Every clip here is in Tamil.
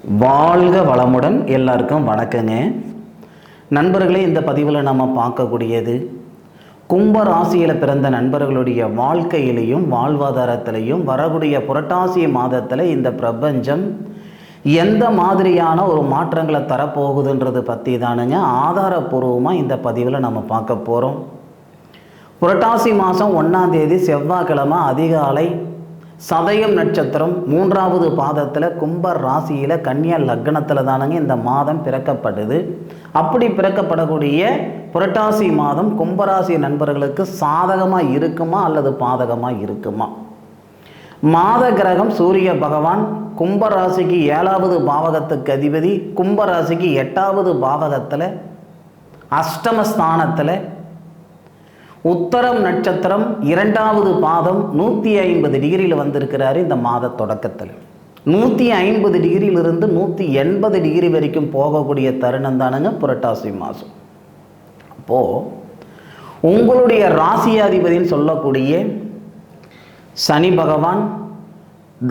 வாழ்க வளமுடன். எல்லாருக்கும் வணக்கங்க நண்பர்களே. இந்த பதிவில் நம்ம பார்க்கக்கூடியது கும்ப ராசியில் பிறந்த நண்பர்களுடைய வாழ்க்கையிலையும் வாழ்வாதாரத்திலையும் வரக்கூடிய புரட்டாசி மாதத்தில் இந்த பிரபஞ்சம் எந்த மாதிரியான ஒரு மாற்றங்களை தரப்போகுதுன்றது பற்றி தானுங்க ஆதாரபூர்வமாக இந்த பதிவில் நம்ம பார்க்க போகிறோம். புரட்டாசி மாதம் 1ஆம் தேதி செவ்வாய்க்கிழமை அதிகாலை சதயம் நட்சத்திரம் 3வது பாதத்தில் கும்ப ராசியில் கன்னியா லக்னத்தில் தானுங்க இந்த மாதம் பிறக்கப்படுது. அப்படி பிறக்கப்படக்கூடிய புரட்டாசி மாதம் கும்பராசி நண்பர்களுக்கு சாதகமாக இருக்குமா அல்லது பாதகமாக இருக்குமா? மாத கிரகம் சூரிய பகவான் கும்பராசிக்கு 7வது பாவகத்துக்கு அதிபதி, கும்பராசிக்கு 8வது பாவகத்தில் அஷ்டமஸ்தானத்தில் உத்தரம் நட்சத்திரம் 2வது பாதம் 150 டிகிரியில் வந்திருக்கிறாரு. இந்த மாத தொடக்கத்தில் 150 டிகிரியிலிருந்து 180 டிகிரி வரைக்கும் போகக்கூடிய தருணம் தானுங்க புரட்டாசி மாதம். அப்போது உங்களுடைய ராசியாதிபதின்னு சொல்லக்கூடிய சனி பகவான்,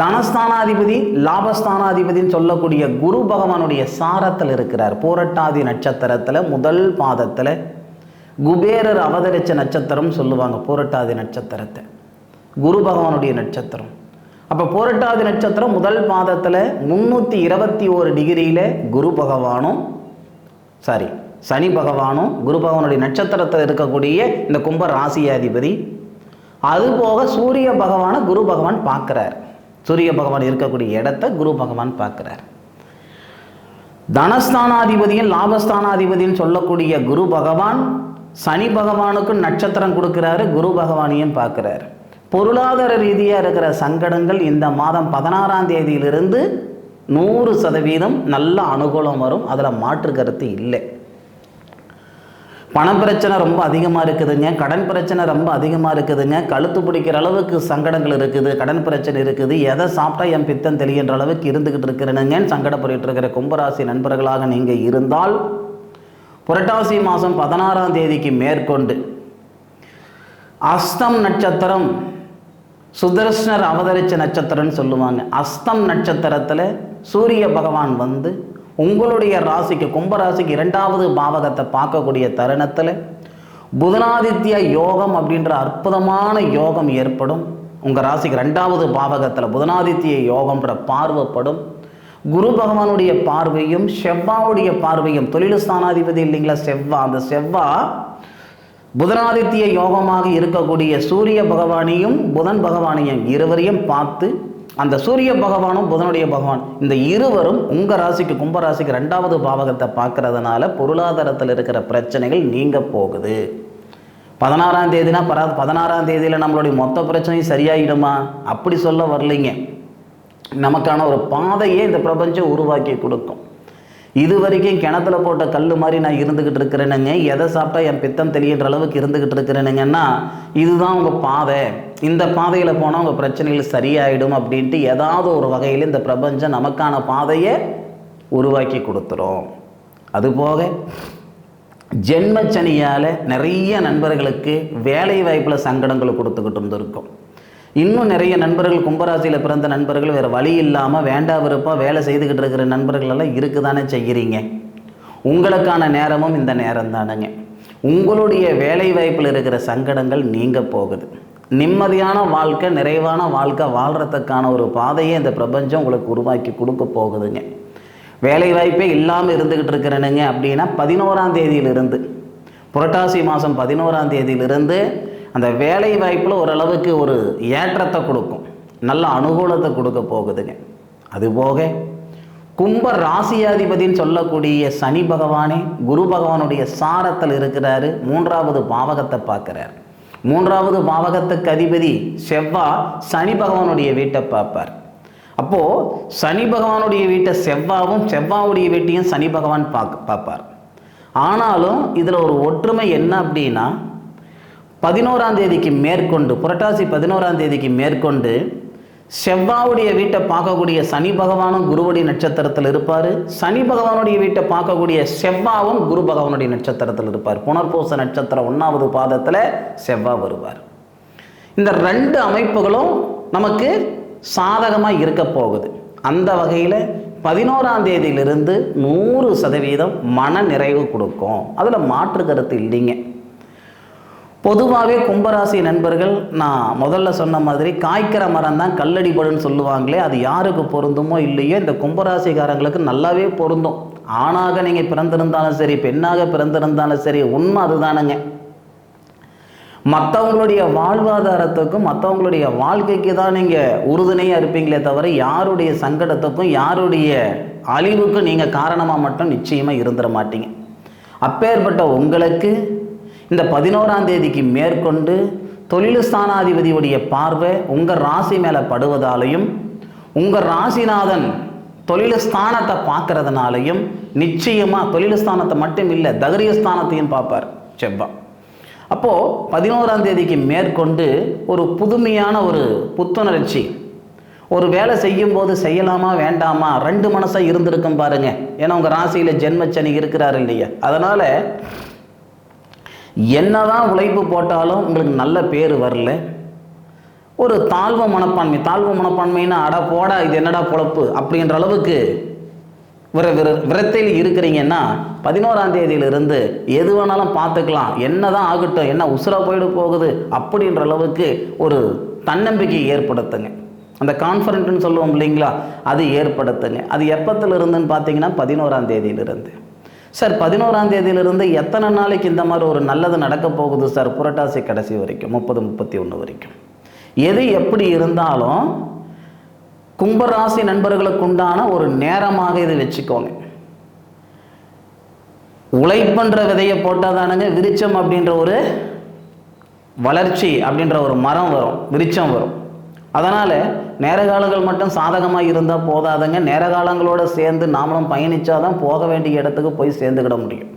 தனஸ்தானாதிபதி லாபஸ்தானாதிபதின்னு சொல்லக்கூடிய குரு பகவானுடைய சாரத்தில் இருக்கிறார். பூரட்டாதி நட்சத்திரத்தில் முதல் பாதத்தில் குபேரர் அவதரித்த நட்சத்திரம் சொல்லுவாங்க பூரட்டாதி நட்சத்திரத்தை, குரு பகவானுடைய நட்சத்திரம். அப்போ பூரட்டாதி நட்சத்திரம் முதல் பாதத்தில் 321 டிகிரியில் சனி பகவானும் குரு பகவானுடைய நட்சத்திரத்தில் இருக்கக்கூடிய இந்த கும்ப ராசியாதிபதி. அதுபோக சூரிய பகவானை குரு பகவான் பார்க்குறார். சூரிய பகவான் இருக்கக்கூடிய இடத்த குரு பகவான் பார்க்குறார். தனஸ்தானாதிபதியும் லாபஸ்தானாதிபதியும் சொல்லக்கூடிய குரு பகவான் சனி பகவானுக்கு நட்சத்திரம் கொடுக்கிறாரு, குரு பகவானையும் பார்க்குறாரு. பொருளாதார ரீதியாக இருக்கிற சங்கடங்கள் இந்த மாதம் 16ஆம் தேதியிலிருந்து 100% நல்ல அனுகூலம் வரும். அதில் மாற்று கருத்து இல்லை. பண பிரச்சனை ரொம்ப அதிகமாக இருக்குதுங்க, கடன் பிரச்சனை ரொம்ப அதிகமாக இருக்குதுங்க, கழுத்து பிடிக்கிற அளவுக்கு சங்கடங்கள் இருக்குது, கடன் பிரச்சனை இருக்குது, எதை சாப்பிட்டா என் பித்தம் தெளிகின்ற அளவுக்கு இருந்துக்கிட்டு இருக்கிறேனுங்கன்னு சங்கடப்பட்டு இருக்கிற கும்பராசி நண்பர்களாக நீங்கள் இருந்தால் புரட்டாசி மாதம் 16ஆம் தேதிக்கு மேற்கொண்டு அஸ்தம் நட்சத்திரம் சுதர்ஷனர் அவதரித்த நட்சத்திரம்னு சொல்லுவாங்க. அஸ்தம் நட்சத்திரத்தில் சூரிய பகவான் வந்து உங்களுடைய ராசிக்கு கும்பராசிக்கு 2வது பாவகத்தை பார்க்கக்கூடிய தருணத்தில் புதனாதித்ய யோகம் அப்படின்ற அற்புதமான யோகம் ஏற்படும். உங்கள் ராசிக்கு 2வது பாவகத்தில் புதனாதித்ய யோகம்ன்ற பார்வைப்படும். குரு பகவானுடைய பார்வையும் செவ்வாவுடைய பார்வையும், தொழில் ஸ்தானாதிபதி இல்லைங்களா செவ்வா, அந்த செவ்வா புதனாதித்ய யோகமாக இருக்கக்கூடிய சூரிய பகவானையும் புதன் பகவானையும் இருவரையும் பார்த்து, அந்த சூரிய பகவானும் புதனுடைய பகவான் இந்த இருவரும் உங்கள் ராசிக்கு கும்பராசிக்கு 2வது பாவகத்தை பார்க்கறதுனால பொருளாதாரத்தில் இருக்கிற பிரச்சனைகள் நீங்க போகுது. 16ஆம் தேதினா 16ஆம் தேதியில் நம்மளுடைய மொத்த பிரச்சனையும் சரியாயிடுமா? அப்படி சொல்ல வரலைங்க. நமக்கான ஒரு பாதையே இந்த பிரபஞ்சம் உருவாக்கி கொடுக்கும். இது வரைக்கும் கிணத்துல போட்ட கல் மாதிரி நான் இருந்துக்கிட்டு இருக்கிறேனுங்க, எதை சாப்பிட்டா என் பித்தம் தெளிகின்ற அளவுக்கு இருந்துக்கிட்டு இருக்கிறேனுங்கன்னா இதுதான் உங்கள் பாதை, இந்த பாதையில் போனால் உங்கள் பிரச்சனைகள் சரியாயிடும் அப்படின்ட்டு ஏதாவது ஒரு வகையில் இந்த பிரபஞ்சம் நமக்கான பாதையை உருவாக்கி கொடுத்துரும். அதுபோக ஜென்மச்சனியால் நிறைய நண்பர்களுக்கு வேலை வாய்ப்பில் சங்கடங்களை கொடுத்துக்கிட்டு இருந்திருக்கும். இன்னும் நிறைய நண்பர்கள் கும்பராசியில் பிறந்த நண்பர்கள் வேறு வழி இல்லாமல் வேண்டா விருப்பம் வேலை செய்துக்கிட்டு இருக்கிற நண்பர்கள் எல்லாம் இருக்குதானே செய்கிறீங்க. உங்களுக்கான நேரமும் இந்த நேரம் தானுங்க. உங்களுடைய வேலை வாய்ப்பில் இருக்கிற சங்கடங்கள் நீங்க போகுது. நிம்மதியான வாழ்க்கை, நிறைவான வாழ்க்கை வாழ்கிறதுக்கான ஒரு பாதையை இந்த பிரபஞ்சம் உங்களுக்கு உருவாக்கி கொடுக்க போகுதுங்க. வேலை வாய்ப்பே இல்லாமல் இருந்துக்கிட்டு இருக்கிறேனுங்க அப்படின்னா 11ஆம் தேதியிலிருந்து புரட்டாசி மாதம் 11ஆம் தேதியிலிருந்து அந்த வேலை வாய்ப்பில் ஓரளவுக்கு ஒரு ஏற்றத்தை கொடுக்கும், நல்ல அனுகூலத்தை கொடுக்க போகுதுங்க. அதுபோக கும்ப ராசியாதிபதின்னு சொல்லக்கூடிய சனி பகவானே குரு பகவானுடைய சாரத்தில் இருக்கிறாரு. 3வது பாவகத்தை பார்க்குறார். 3வது பாவகத்துக்கு அதிபதி செவ்வா சனி பகவானுடைய வீட்டை பார்ப்பார். அப்போது சனி பகவானுடைய வீட்டை செவ்வாவும் செவ்வாவுடைய வீட்டையும் சனி பகவான் பார்ப்பார். ஆனாலும் இதில் ஒரு ஒற்றுமை என்ன அப்படின்னா 11ஆம் தேதிக்கு மேற்கொண்டு புரட்டாசி 11ஆம் தேதிக்கு மேற்கொண்டு செவ்வாவுடைய வீட்டை பார்க்கக்கூடிய சனி பகவானும் குருவுடைய நட்சத்திரத்தில் இருப்பார். சனி பகவானுடைய வீட்டை பார்க்கக்கூடிய செவ்வாவும் குரு பகவானுடைய நட்சத்திரத்தில் இருப்பார். புனர்பூச நட்சத்திரம் 1வது பாதத்தில் செவ்வாய் வருவார். இந்த 2 அமைப்புகளும் நமக்கு சாதகமாக இருக்க போகுது. அந்த வகையில் 11ஆம் தேதியிலிருந்து 100% மன நிறைவு கொடுக்கும். அதில் மாற்று கருத்து இல்லைங்க. பொதுவாகவே கும்பராசி நண்பர்கள், நான் முதல்ல சொன்ன மாதிரி காய்க்கிற மரம் தான் கல்லடிபடுன்னு சொல்லுவாங்களே, அது யாருக்கு பொருந்துமோ இல்லையோ இந்த கும்பராசிக்காரங்களுக்கு நல்லாவே பொருந்தும். ஆணாக நீங்கள் பிறந்திருந்தாலும் சரி, பெண்ணாக பிறந்திருந்தாலும் சரி, உண்மை அதுதானுங்க. மற்றவங்களுடைய வாழ்வாதாரத்துக்கும் மற்றவங்களுடைய வாழ்க்கைக்கு தான் நீங்கள் உறுதுணையாக இருப்பீங்களே தவிர யாருடைய சங்கடத்துக்கும் யாருடைய அழிவுக்கும் நீங்கள் காரணமாக மட்டும் நிச்சயமாக இருந்துட மாட்டீங்க. அப்பேற்பட்ட உங்களுக்கு இந்த 11ஆம் தேதிக்கு மேற்கொண்டு தொழில் ஸ்தானாதிபதியுடைய பார்வை உங்கள் ராசி மேலே படுவதாலையும் உங்கள் ராசிநாதன் தொழில் ஸ்தானத்தை பார்க்கறதுனாலையும் நிச்சயமாக தொழில் ஸ்தானத்தை மட்டும் இல்லை, தகரிய ஸ்தானத்தையும் பார்ப்பார் செவ்வாய். அப்போது 11ஆம் தேதிக்கு மேற்கொண்டு ஒரு புதுமையான ஒரு புத்துணர்ச்சி, ஒரு வேலை செய்யும்போது செய்யலாமா வேண்டாமா 2 மனசாக இருந்திருக்கும் பாருங்க. ஏன்னா உங்கள் ராசியில் ஜென்மச்சனி இருக்கிறாரு இல்லையா, அதனால் என்னதான் உழைப்பு போட்டாலும் உங்களுக்கு நல்ல பேர் வரல. ஒரு தாழ்வு மனப்பான்மைன்னா அட போடா இது என்னடா பொழப்பு அப்படின்ற அளவுக்கு விரத்தையில் இருக்கிறீங்கன்னா 11ஆம் தேதியிலிருந்து எது வேணாலும் பார்த்துக்கலாம், என்னதான் ஆகட்டும், என்ன உசுரா போயிட போகுது அப்படின்ற அளவுக்கு ஒரு தன்னம்பிக்கை ஏற்படுத்துங்க. அந்த கான்ஃபிடென்ட்னு சொல்லுவோம் இல்லைங்களா, அது ஏற்படுத்துங்க. அது எப்பத்திலிருந்துன்னு பார்த்தீங்கன்னா 11ஆம் தேதியிலிருந்து. சார் 11ஆம் தேதியிலிருந்து எத்தனை நாளைக்கு இந்த மாதிரி ஒரு நல்லது நடக்க போகுது சார்? புரட்டாசி கடைசி வரைக்கும் 30-31 வரைக்கும். எது எப்படி இருந்தாலும் கும்பராசி நண்பர்களுக்கு உண்டான ஒரு நேரமாக இது வச்சுக்கோங்க. உழைப்புன்ற விதையை போட்டால் தானுங்க விருச்சம் அப்படின்ற ஒரு வளர்ச்சி அப்படின்ற ஒரு மரம் வரும், விருச்சம் வரும். அதனால் நேர காலங்கள் மட்டும் சாதகமாக இருந்தால் போதாதுங்க. நேர காலங்களோடு சேர்ந்து நாமளும் பயணித்தாதான் போக வேண்டிய இடத்துக்கு போய் சேர்ந்துக்கிட முடியும்.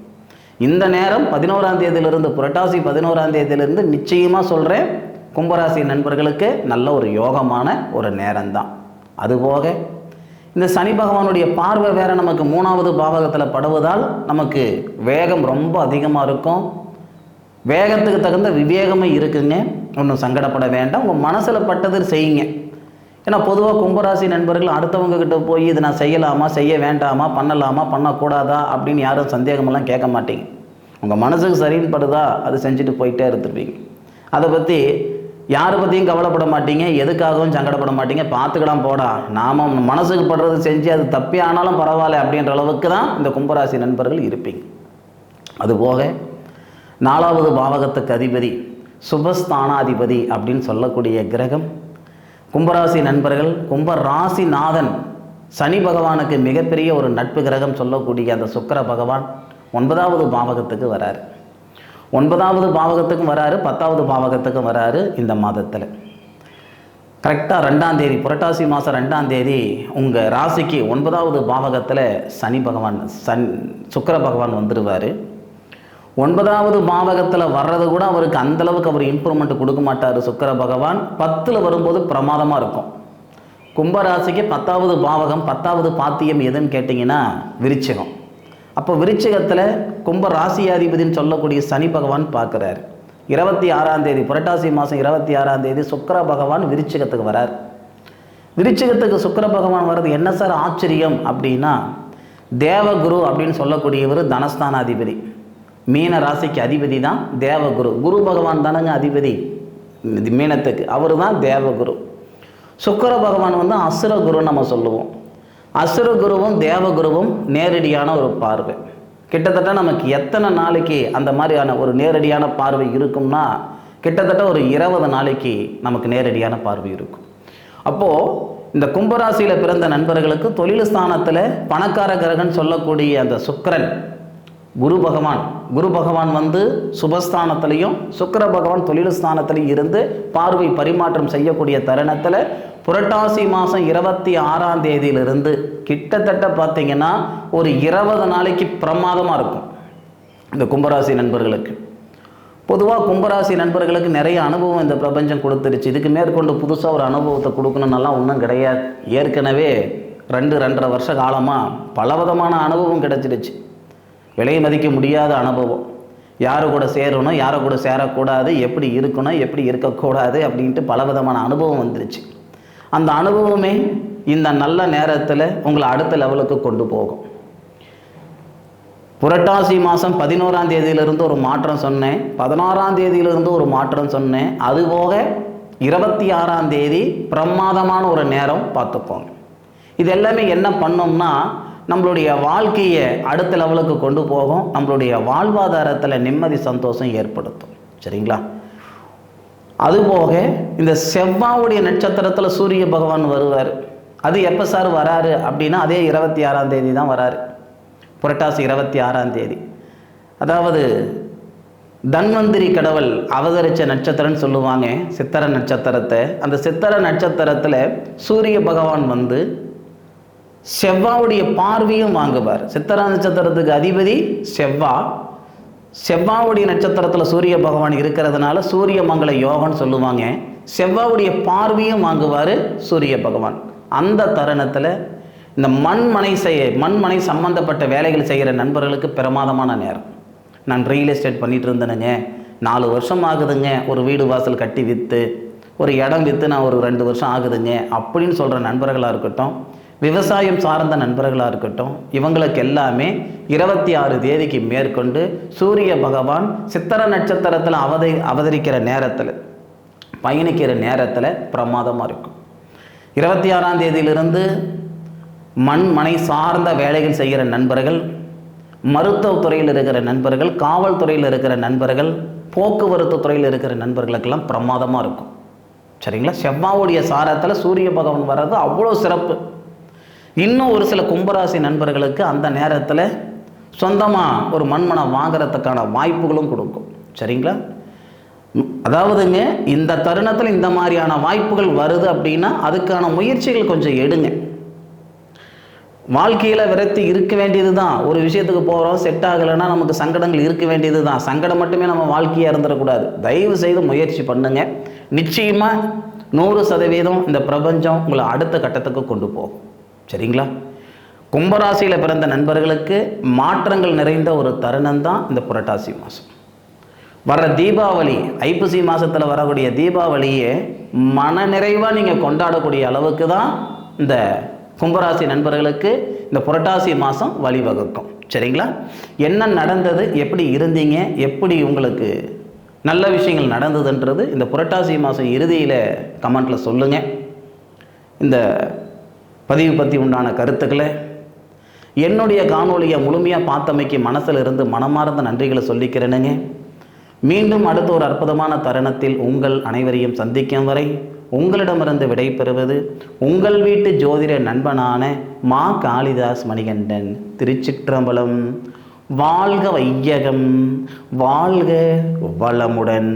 இந்த நேரம் 11ஆம் தேதியிலிருந்து, புரட்டாசி 11ஆம் தேதியிலிருந்து நிச்சயமாக சொல்கிறேன், கும்பராசி நண்பர்களுக்கு நல்ல ஒரு யோகமான ஒரு நேரம்தான். அதுபோக இந்த சனி பகவானுடைய பார்வை வேற நமக்கு 3வது பாவகத்தில் படுவதால் நமக்கு வேகம் ரொம்ப அதிகமாக இருக்கும். வேகத்துக்கு தகுந்த விவேகமே இருக்குங்க. ஒன்றும் சங்கடப்பட வேண்டாம். உங்கள் மனசில் பட்டது செய்யுங்க. ஏன்னா பொதுவாக கும்பராசி நண்பர்கள் அடுத்தவங்க கிட்ட போய் இது நான் செய்யலாமா, செய்ய வேண்டாமா, பண்ணலாமா, பண்ணக்கூடாதா அப்படின்னு யாரும் சந்தேகமெல்லாம் கேட்க மாட்டீங்க. உங்கள் மனசுக்கு சரின்னு படுதா அது செஞ்சுட்டு போயிட்டே இருந்துருப்பீங்க. அதை பற்றி யாரை பற்றியும் கவலைப்பட மாட்டீங்க, எதுக்காகவும் சங்கடப்பட மாட்டீங்க. பார்த்துக்கலாம் போடா, நாம் மனசுக்கு படுறது செஞ்சு அது தப்பே ஆனாலும் பரவாயில்ல அப்படின்ற அளவுக்கு தான் இந்த கும்பராசி நண்பர்கள் இருப்பீங்க. அதுபோக 4வது பாவகத்துக்கு அதிபதி சுபஸ்தானாதிபதி அப்படின்னு சொல்லக்கூடிய கிரகம் கும்பராசி நண்பர்கள், கும்பராசிநாதன் சனி பகவானுக்கு மிகப்பெரிய ஒரு நட்பு கிரகம் சொல்லக்கூடிய அந்த சுக்கிர பகவான் 9வது பாவகத்துக்கு வராரு. 9வது பாவகத்துக்கும் வராரு, 10வது பாவகத்துக்கும் வராரு. இந்த மாதத்தில் கரெக்டாக 2ஆம் தேதி, புரட்டாசி மாதம் 2ஆம் தேதி உங்கள் ராசிக்கு 9வது பாவகத்தில் சனி பகவான் சுக்கிர பகவான் வந்துடுவார். 9வது பாவகத்தில் வர்றது கூட அவருக்கு அந்தளவுக்கு அவர் இம்ப்ரூவ்மெண்ட் கொடுக்க மாட்டார் சுக்கிர பகவான். 10ல் வரும்போது பிரமாதமாக இருக்கும். கும்பராசிக்கு 10வது பாவகம், 10வது பாத்தியம் எதுன்னு கேட்டிங்கன்னா விருச்சிகம். அப்போ விருச்சிகத்தில் கும்ப ராசியாதிபதினு சொல்லக்கூடிய சனி பகவான் பார்க்குறாரு. 26ஆம் தேதி, புரட்டாசி மாதம் 26ஆம் தேதி சுக்கிர பகவான் விருச்சிகத்துக்கு வரார். விருச்சிகத்துக்கு சுக்கிர பகவான் வர்றது என்ன சார் ஆச்சரியம் அப்படின்னா, தேவகுரு அப்படின்னு சொல்லக்கூடியவர் தனஸ்தானாதிபதி. மீன ராசிக்கு அதிபதி தான் தேவகுரு. குரு பகவான் தானங்க அதிபதி மீனத்துக்கு, அவர் தான் தேவகுரு. சுக்கிர பகவான் வந்து அசுரகுருன்னு நம்ம சொல்லுவோம். அசுரகுருவும் தேவகுருவும் நேரடியான ஒரு பார்வை. கிட்டத்தட்ட நமக்கு எத்தனை நாளைக்கு அந்த மாதிரியான ஒரு நேரடியான பார்வை இருக்கும்னா, கிட்டத்தட்ட ஒரு 20 நாளைக்கு நமக்கு நேரடியான பார்வை இருக்கும். அப்போது இந்த கும்பராசியில் பிறந்த நண்பர்களுக்கு தொழில் ஸ்தானத்தில் பணக்கார கிரகன் சொல்லக்கூடிய அந்த சுக்கிரன் குரு பகவான் வந்து சுபஸ்தானத்திலையும் சுக்கிர பகவான் தொழில் ஸ்தானத்திலையும் இருந்து பார்வை பரிமாற்றம் செய்யக்கூடிய தருணத்தில் புரட்டாசி மாதம் 26ஆம் தேதியிலிருந்து கிட்டத்தட்ட பார்த்தீங்கன்னா ஒரு 20 நாளைக்கு பிரமாதமாக இருக்கும் இந்த கும்பராசி நண்பர்களுக்கு. பொதுவாக கும்பராசி நண்பர்களுக்கு நிறைய அனுபவம் இந்த பிரபஞ்சம் கொடுத்துருச்சு. இதுக்கு மேற்கொண்டு புதுசாக ஒரு அனுபவத்தை கொடுக்கணுன்னெல்லாம் ஒன்றும் கிடையாது. ஏற்கனவே 2-2.5 வருஷ காலமாக பலவிதமான அனுபவம் கிடைச்சிடுச்சு. விலை மதிக்க முடியாத அனுபவம். யாரு கூட சேரணும், யாரை கூட சேரக்கூடாது, எப்படி இருக்கணும், எப்படி இருக்கக்கூடாது அப்படின்ட்டு பலவிதமான அனுபவம் வந்துருச்சு. அந்த அனுபவமே இந்த நல்ல நேரத்தில் உங்களை அடுத்த லெவலுக்கு கொண்டு போகும். புரட்டாசி மாதம் 11ஆம் தேதியிலிருந்து ஒரு மாற்றம் சொன்னேன், 16ஆம் தேதியிலிருந்து ஒரு மாற்றம் சொன்னேன், அதுபோக 26ஆம் தேதி பிரமாதமான ஒரு நேரம் பார்த்துப்போங்க. இது எல்லாமே என்ன பண்ணோம்னா நம்மளுடைய வாழ்க்கையை அடுத்த லெவலுக்கு கொண்டு போகும், நம்மளுடைய வாழ்வாதாரத்தில் நிம்மதி சந்தோஷம் ஏற்படுத்தும். சரிங்களா? அதுபோக இந்த செவ்வாவுடைய நட்சத்திரத்தில் சூரிய பகவான் வருவார். அது எப்போ சார் வராரு அப்படின்னா அதே 26ஆம் தேதி தான் வராரு, புரட்டாசி 26ஆம் தேதி. அதாவது தன்வந்திரி கடவுள் அவதரித்த நட்சத்திரம்னு சொல்லுவாங்க சித்திர நட்சத்திரத்தை. அந்த சித்திர நட்சத்திரத்தில் சூரிய பகவான் வந்து செவ்வாவுடைய பார்வையும் வாங்குவார். சித்திர நட்சத்திரத்துக்கு அதிபதி செவ்வா. செவ்வாவுடைய நட்சத்திரத்தில் சூரிய பகவான் இருக்கிறதுனால சூரிய மங்கள யோகம்னு சொல்லுவாங்க. செவ்வாவுடைய பார்வையும் வாங்குவார் சூரிய பகவான். அந்த தருணத்தில் இந்த மண்மனை சம்பந்தப்பட்ட வேலைகள் செய்கிற நண்பர்களுக்கு பிரமாதமான நேரம். நான் ரியல் எஸ்டேட் பண்ணிகிட்டு இருந்தேனுங்க, 4 வருஷம் ஆகுதுங்க, ஒரு வீடு வாசல் கட்டி விற்று, ஒரு இடம் விற்று நான் ஒரு 2 வருஷம் ஆகுதுங்க அப்படின்னு சொல்கிற நண்பர்களாக இருக்கட்டும், விவசாயம் சார்ந்த நண்பர்களாக இருக்கட்டும், இவங்களுக்கு எல்லாமே 26 தேதிக்கு மேற்கொண்டு சூரிய பகவான் சித்திர நட்சத்திரத்தில் அவதரிக்கிற நேரத்தில் பயணிக்கிற நேரத்தில் பிரமாதமாக இருக்கும். 26ஆம் தேதியிலிருந்து மனை சார்ந்த வேலைகள் செய்கிற நண்பர்கள், மருத்துவத்துறையில் இருக்கிற நண்பர்கள், காவல்துறையில் இருக்கிற நண்பர்கள், போக்குவரத்து துறையில் இருக்கிற நண்பர்களுக்கெல்லாம் பிரமாதமாக இருக்கும். சரிங்களா? செவ்வாவுடைய சாரத்தில் சூரிய பகவான் வர்றது அவ்வளோ சிறப்பு. இன்னும் ஒரு சில கும்பராசி நண்பர்களுக்கு அந்த நேரத்தில் சொந்தமாக ஒரு மண்மனை வாங்குறதுக்கான வாய்ப்புகளும் கொடுக்கும். சரிங்களா? அதாவதுங்க இந்த தருணத்தில் இந்த மாதிரியான வாய்ப்புகள் வருது அப்படின்னா அதுக்கான முயற்சிகள் கொஞ்சம் எடுங்க. வாழ்க்கையில் விரக்தி இருக்க வேண்டியது தான். ஒரு விஷயத்துக்கு போகிறோம், செட் ஆகலைன்னா நமக்கு சங்கடங்கள் இருக்க வேண்டியது தான். சங்கடம் மட்டுமே நம்ம வாழ்க்கையாக இருந்துடக்கூடாது. தயவு செய்து முயற்சி பண்ணுங்க. நிச்சயமாக 100% இந்த பிரபஞ்சம் உங்களை அடுத்த கட்டத்துக்கு கொண்டு போகும். சரிங்களா? கும்பராசியில் பிறந்த நண்பர்களுக்கு மாற்றங்கள் நிறைந்த ஒரு தருணம் தான் இந்த புரட்டாசி மாதம். வர தீபாவளி, ஐப்பசி மாதத்தில் வரக்கூடிய தீபாவளியை மன நிறைவாக நீங்கள் கொண்டாடக்கூடிய அளவுக்கு தான் இந்த கும்பராசி நண்பர்களுக்கு இந்த புரட்டாசி மாதம் வழிவகுக்கும். சரிங்களா? என்ன நடந்தது, எப்படி இருந்தீங்க, எப்படி உங்களுக்கு நல்ல விஷயங்கள் நடந்ததுன்றது இந்த புரட்டாசி மாதம் இறுதியில் கமெண்ட்டில் சொல்லுங்கள். இந்த பதிவு பற்றி உண்டான கருத்துக்களை என்னுடைய காணொலியை முழுமையாக பார்த்தமைக்கு மனசில் இருந்து மனமார்ந்த நன்றிகளை சொல்லிக்கிறேனுங்க. மீண்டும் அடுத்த ஒரு அற்புதமான தருணத்தில் உங்கள் அனைவரையும் சந்திக்கும் வரை உங்களிடமிருந்து விடைபெறுவது உங்கள் வீட்டு ஜோதிட நண்பனான மா காளிதாஸ் மணிகண்டன். திருச்சிற்றம்பலம். வாழ்க வையகம், வாழ்க வளமுடன்.